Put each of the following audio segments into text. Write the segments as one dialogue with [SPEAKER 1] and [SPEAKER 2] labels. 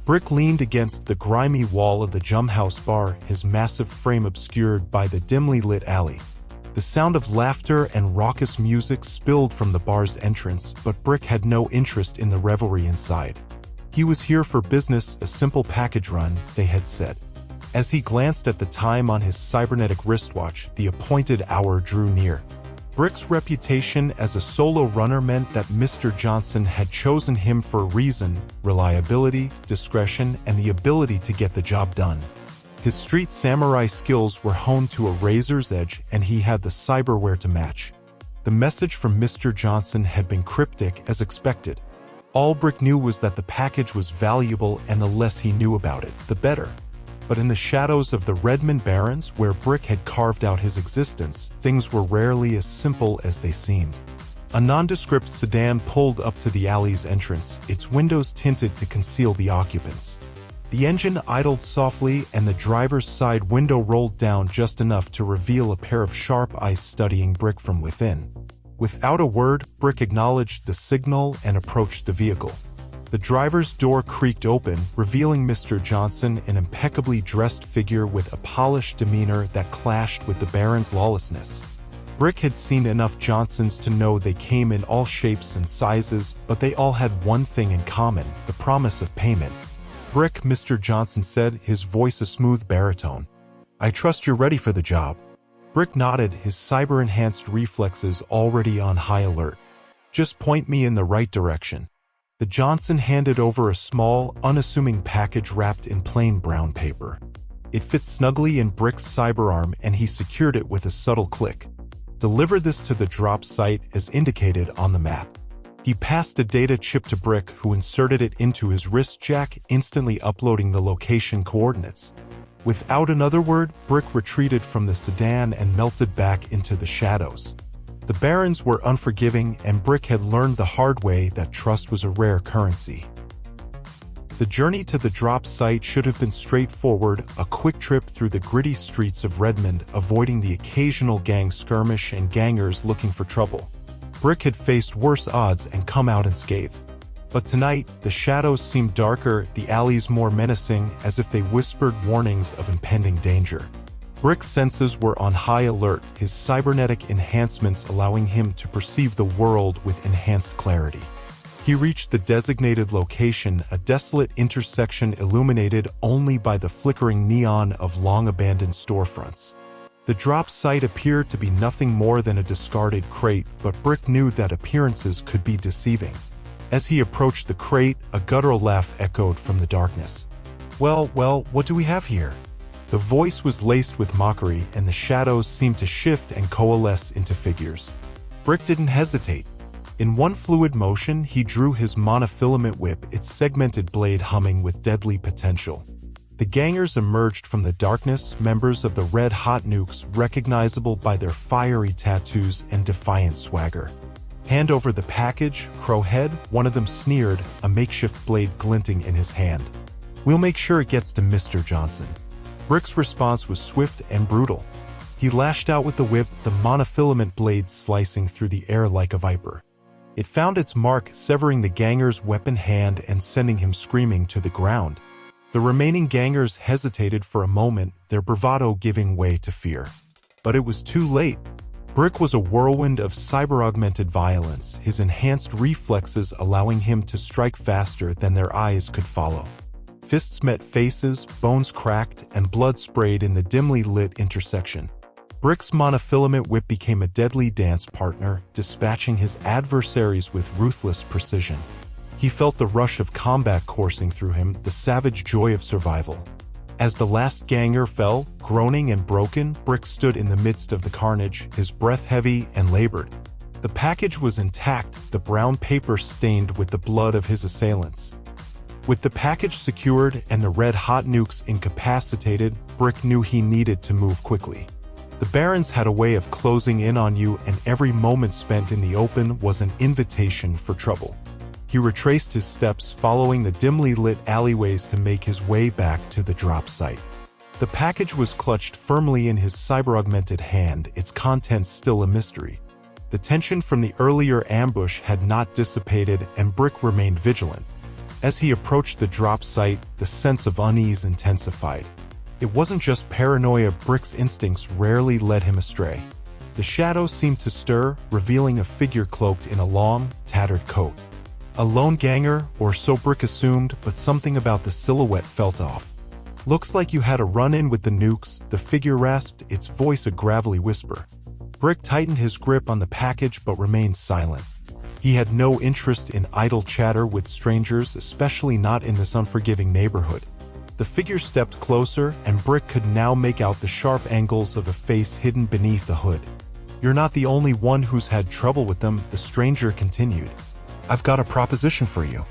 [SPEAKER 1] Brick leaned against the grimy wall of the Jumhouse bar, his massive frame obscured by the dimly lit alley. The sound of laughter and raucous music spilled from the bar's entrance, but Brick had no interest in the revelry inside. He was here for business, a simple package run, they had said. As he glanced at the time on his cybernetic wristwatch, the appointed hour drew near. Brick's reputation as a solo runner meant that Mr. Johnson had chosen him for a reason: reliability, discretion, and the ability to get the job done. His street samurai skills were honed to a razor's edge, and he had the cyberware to match. The message from Mr. Johnson had been cryptic as expected. All Brick knew was that the package was valuable, and the less he knew about it, the better. But in the shadows of the Redmond Barrens, where Brick had carved out his existence, things were rarely as simple as they seemed. A nondescript sedan pulled up to the alley's entrance, its windows tinted to conceal the occupants. The engine idled softly, and the driver's side window rolled down just enough to reveal a pair of sharp eyes studying Brick from within. Without a word, Brick acknowledged the signal and approached the vehicle. The driver's door creaked open, revealing Mr. Johnson, an impeccably dressed figure with a polished demeanor that clashed with the Baron's lawlessness. Brick had seen enough Johnsons to know they came in all shapes and sizes, but they all had one thing in common: the promise of payment. "Brick," Mr. Johnson said, his voice a smooth baritone. "I trust you're ready for the job." Brick nodded, his cyber-enhanced reflexes already on high alert. "Just point me in the right direction." The Johnson handed over a small, unassuming package wrapped in plain brown paper. It fit snugly in Brick's cyberarm, and he secured it with a subtle click. "Deliver this to the drop site as indicated on the map." He passed a data chip to Brick, who inserted it into his wrist jack, instantly uploading the location coordinates. Without another word, Brick retreated from the sedan and melted back into the shadows. The Barons were unforgiving, and Brick had learned the hard way that trust was a rare currency. The journey to the drop site should have been straightforward, a quick trip through the gritty streets of Redmond, avoiding the occasional gang skirmish and gangers looking for trouble. Brick had faced worse odds and come out unscathed. But tonight, the shadows seemed darker, the alleys more menacing, as if they whispered warnings of impending danger. Brick's senses were on high alert, his cybernetic enhancements allowing him to perceive the world with enhanced clarity. He reached the designated location, a desolate intersection illuminated only by the flickering neon of long-abandoned storefronts. The drop site appeared to be nothing more than a discarded crate, but Brick knew that appearances could be deceiving. As he approached the crate, a guttural laugh echoed from the darkness. Well, what do we have here?" The voice was laced with mockery, and the shadows seemed to shift and coalesce into figures. Brick didn't hesitate. In one fluid motion, he drew his monofilament whip, its segmented blade humming with deadly potential. The gangers emerged from the darkness, members of the Red Hot Nukes, recognizable by their fiery tattoos and defiant swagger. "Hand over the package, Crowhead," one of them sneered, a makeshift blade glinting in his hand. "We'll make sure it gets to Mr. Johnson." Brick's response was swift and brutal. He lashed out with the whip, the monofilament blade slicing through the air like a viper. It found its mark, severing the ganger's weapon hand and sending him screaming to the ground. The remaining gangers hesitated for a moment, their bravado giving way to fear. But it was too late. Brick was a whirlwind of cyber-augmented violence, his enhanced reflexes allowing him to strike faster than their eyes could follow. Fists met faces, bones cracked, and blood sprayed in the dimly lit intersection. Brick's monofilament whip became a deadly dance partner, dispatching his adversaries with ruthless precision. He felt the rush of combat coursing through him, the savage joy of survival. As the last ganger fell, groaning and broken, Brick stood in the midst of the carnage, his breath heavy and labored. The package was intact, the brown paper stained with the blood of his assailants. With the package secured and the Red Hot Nukes incapacitated, Brick knew he needed to move quickly. The Barons had a way of closing in on you, and every moment spent in the open was an invitation for trouble. He retraced his steps, following the dimly lit alleyways to make his way back to the drop site. The package was clutched firmly in his cyber-augmented hand, its contents still a mystery. The tension from the earlier ambush had not dissipated, and Brick remained vigilant. As he approached the drop site, the sense of unease intensified. It wasn't just paranoia. Brick's instincts rarely led him astray. The shadows seemed to stir, revealing a figure cloaked in a long, tattered coat. A lone ganger, or so Brick assumed, but something about the silhouette felt off. "Looks like you had a run-in with the nukes," the figure rasped, its voice a gravelly whisper. Brick tightened his grip on the package but remained silent. He had no interest in idle chatter with strangers, especially not in this unforgiving neighborhood. The figure stepped closer, and Brick could now make out the sharp angles of a face hidden beneath the hood. "You're not the only one who's had trouble with them," the stranger continued. "I've got a proposition for you."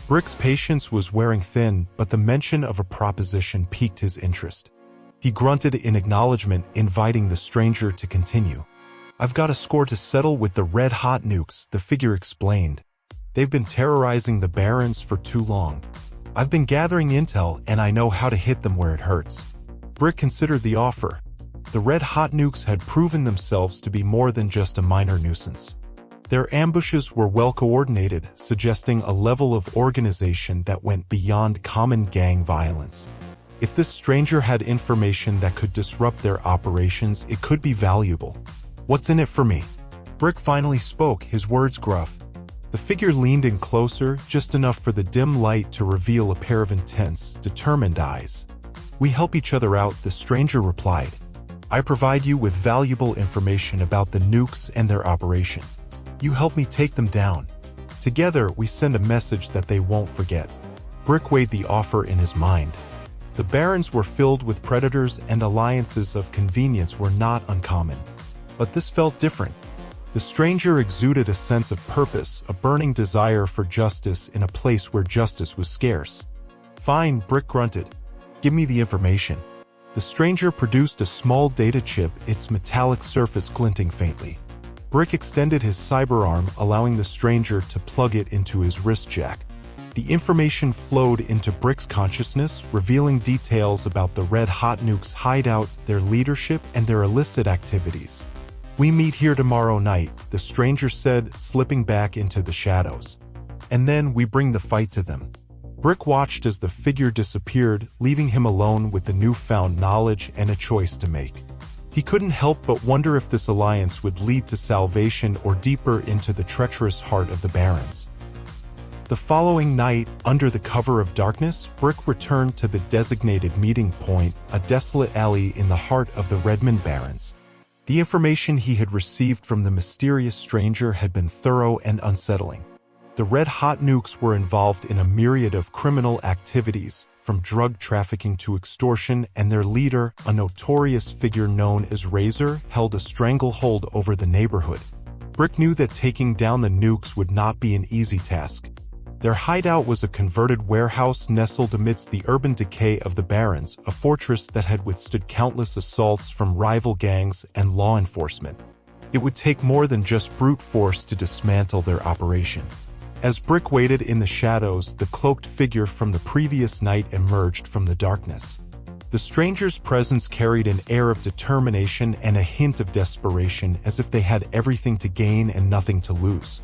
[SPEAKER 1] Brick's patience was wearing thin, but the mention of a proposition piqued his interest. He grunted in acknowledgement, inviting the stranger to continue. "I've got a score to settle with the red-hot nukes," the figure explained. "They've been terrorizing the Barrens for too long. I've been gathering intel, and I know how to hit them where it hurts." Brick considered the offer. The red-hot nukes had proven themselves to be more than just a minor nuisance. Their ambushes were well-coordinated, suggesting a level of organization that went beyond common gang violence. If this stranger had information that could disrupt their operations, it could be valuable. "What's in it for me?" Brick finally spoke, his words gruff. The figure leaned in closer, just enough for the dim light to reveal a pair of intense, determined eyes. "We help each other out," the stranger replied. "I provide you with valuable information about the nukes and their operation. You help me take them down. Together, we send a message that they won't forget." Brick weighed the offer in his mind. The Barrens were filled with predators, and alliances of convenience were not uncommon. But this felt different. The stranger exuded a sense of purpose, a burning desire for justice in a place where justice was scarce. "Fine," Brick grunted. "Give me the information." The stranger produced a small data chip, its metallic surface glinting faintly. Brick extended his cyberarm, allowing the stranger to plug it into his wrist jack. The information flowed into Brick's consciousness, revealing details about the red-hot nukes' hideout, their leadership, and their illicit activities. "We meet here tomorrow night," the stranger said, slipping back into the shadows. "And then we bring the fight to them." Brick watched as the figure disappeared, leaving him alone with the newfound knowledge and a choice to make. He couldn't help but wonder if this alliance would lead to salvation or deeper into the treacherous heart of the Barrens. The following night, under the cover of darkness, Brick returned to the designated meeting point, a desolate alley in the heart of the Redmond Barrens. The information he had received from the mysterious stranger had been thorough and unsettling. The red-hot nukes were involved in a myriad of criminal activities, from drug trafficking to extortion, and their leader, a notorious figure known as Razor, held a stranglehold over the neighborhood. Brick knew that taking down the nukes would not be an easy task. Their hideout was a converted warehouse nestled amidst the urban decay of the Barrens, a fortress that had withstood countless assaults from rival gangs and law enforcement. It would take more than just brute force to dismantle their operation. As Brick waited in the shadows, the cloaked figure from the previous night emerged from the darkness. The stranger's presence carried an air of determination and a hint of desperation, as if they had everything to gain and nothing to lose.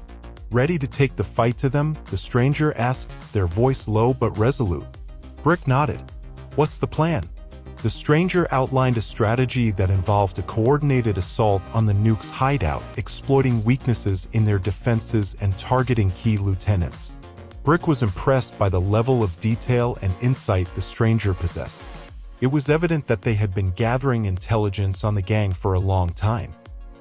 [SPEAKER 1] "Ready to take the fight to them?" the stranger asked, their voice low but resolute. Brick nodded. "What's the plan?" The stranger outlined a strategy that involved a coordinated assault on the nukes' hideout, exploiting weaknesses in their defenses and targeting key lieutenants. Brick was impressed by the level of detail and insight the stranger possessed. It was evident that they had been gathering intelligence on the gang for a long time.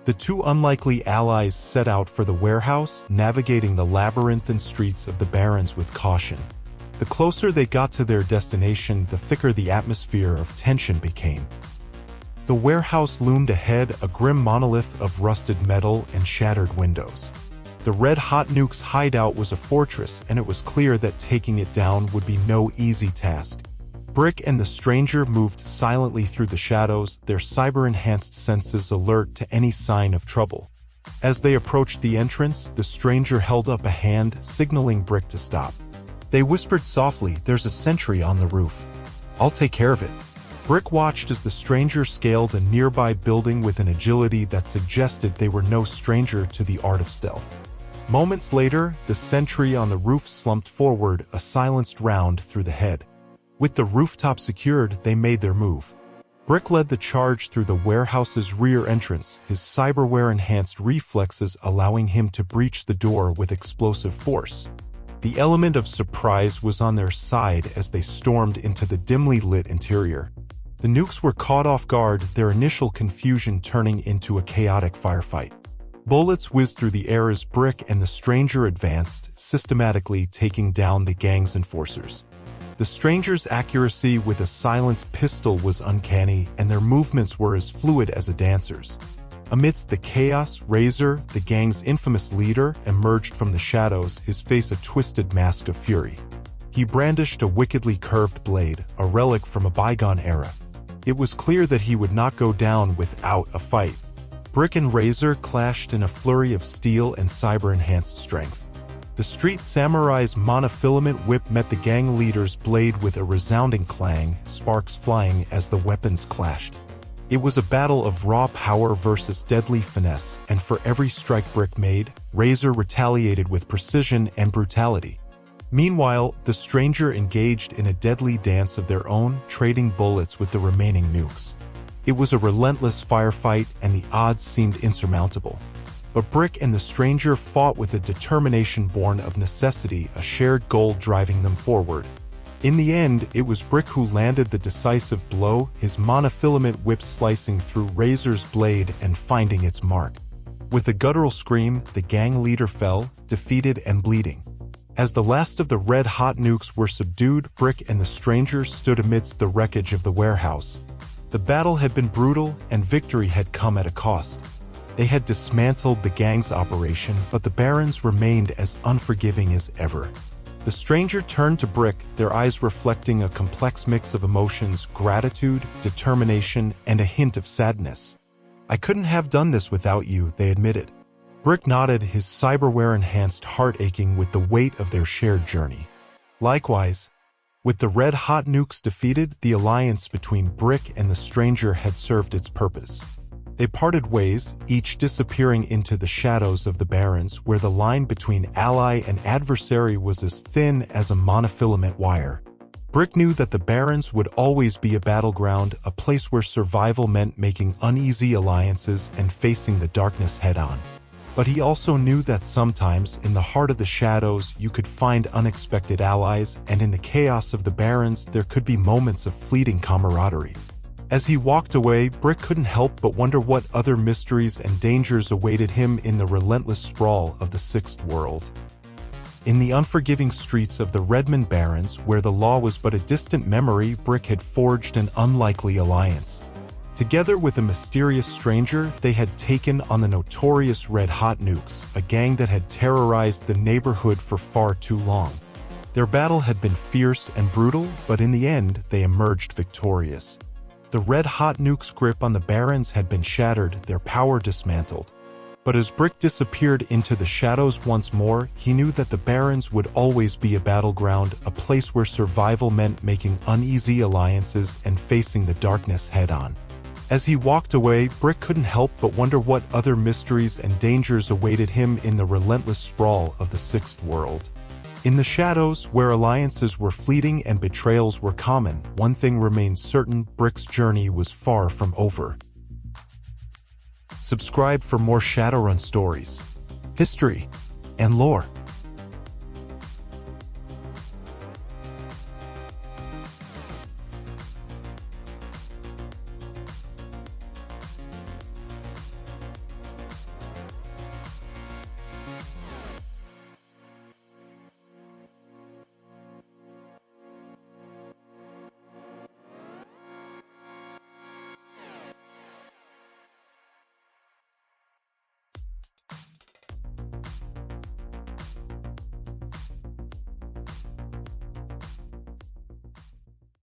[SPEAKER 1] The two unlikely allies set out for the warehouse, navigating the labyrinthine streets of the Barrens with caution. The closer they got to their destination, the thicker the atmosphere of tension became. The warehouse loomed ahead, a grim monolith of rusted metal and shattered windows. The red-hot nuke's hideout was a fortress, and it was clear that taking it down would be no easy task. Brick and the stranger moved silently through the shadows, their cyber-enhanced senses alert to any sign of trouble. As they approached the entrance, the stranger held up a hand, signaling Brick to stop. They whispered softly, "There's a sentry on the roof. I'll take care of it." Brick watched as the stranger scaled a nearby building with an agility that suggested they were no stranger to the art of stealth. Moments later, the sentry on the roof slumped forward, a silenced round through the head. With the rooftop secured, they made their move. Brick led the charge through the warehouse's rear entrance, his cyberware-enhanced reflexes allowing him to breach the door with explosive force. The element of surprise was on their side as they stormed into the dimly lit interior. The nukes were caught off guard, their initial confusion turning into a chaotic firefight. Bullets whizzed through the air as Brick and the stranger advanced, systematically taking down the gang's enforcers. The stranger's accuracy with a silenced pistol was uncanny, and their movements were as fluid as a dancer's. Amidst the chaos, Razor, the gang's infamous leader, emerged from the shadows, his face a twisted mask of fury. He brandished a wickedly curved blade, a relic from a bygone era. It was clear that he would not go down without a fight. Brick and Razor clashed in a flurry of steel and cyber-enhanced strength. The street samurai's monofilament whip met the gang leader's blade with a resounding clang, sparks flying as the weapons clashed. It was a battle of raw power versus deadly finesse, and for every strike Brick made, Razor retaliated with precision and brutality. Meanwhile, the stranger engaged in a deadly dance of their own, trading bullets with the remaining nukes. It was a relentless firefight, and the odds seemed insurmountable. But Brick and the stranger fought with a determination born of necessity, a shared goal driving them forward. In the end, it was Brick who landed the decisive blow, his monofilament whip slicing through Razor's blade and finding its mark. With a guttural scream, the gang leader fell, defeated and bleeding. As the last of the red-hot nukes were subdued, Brick and the stranger stood amidst the wreckage of the warehouse. The battle had been brutal, and victory had come at a cost. They had dismantled the gang's operation, but the Barrens remained as unforgiving as ever. The stranger turned to Brick, their eyes reflecting a complex mix of emotions, gratitude, determination, and a hint of sadness. "I couldn't have done this without you," they admitted. Brick nodded, his cyberware-enhanced heart aching with the weight of their shared journey. Likewise, with the red-hot nukes defeated, the alliance between Brick and the stranger had served its purpose. They parted ways, each disappearing into the shadows of the Barrens, where the line between ally and adversary was as thin as a monofilament wire. Brick knew that the Barrens would always be a battleground, a place where survival meant making uneasy alliances and facing the darkness head-on. But he also knew that sometimes, in the heart of the shadows, you could find unexpected allies, and in the chaos of the Barrens, there could be moments of fleeting camaraderie. As he walked away, Brick couldn't help but wonder what other mysteries and dangers awaited him in the relentless sprawl of the Sixth World. In the unforgiving streets of the Redmond Barrens, where the law was but a distant memory, Brick had forged an unlikely alliance. Together with a mysterious stranger, they had taken on the notorious Red Hot Nukes, a gang that had terrorized the neighborhood for far too long. Their battle had been fierce and brutal, but in the end, they emerged victorious. The Red Hot Nukes' grip on the Barrens had been shattered, their power dismantled. But as Brick disappeared into the shadows once more, he knew that the Barrens would always be a battleground, a place where survival meant making uneasy alliances and facing the darkness head-on. As he walked away, Brick couldn't help but wonder what other mysteries and dangers awaited him in the relentless sprawl of the Sixth World. In the shadows, where alliances were fleeting and betrayals were common, one thing remained certain: Brick's journey was far from over. Subscribe for more Shadowrun stories, history, and lore.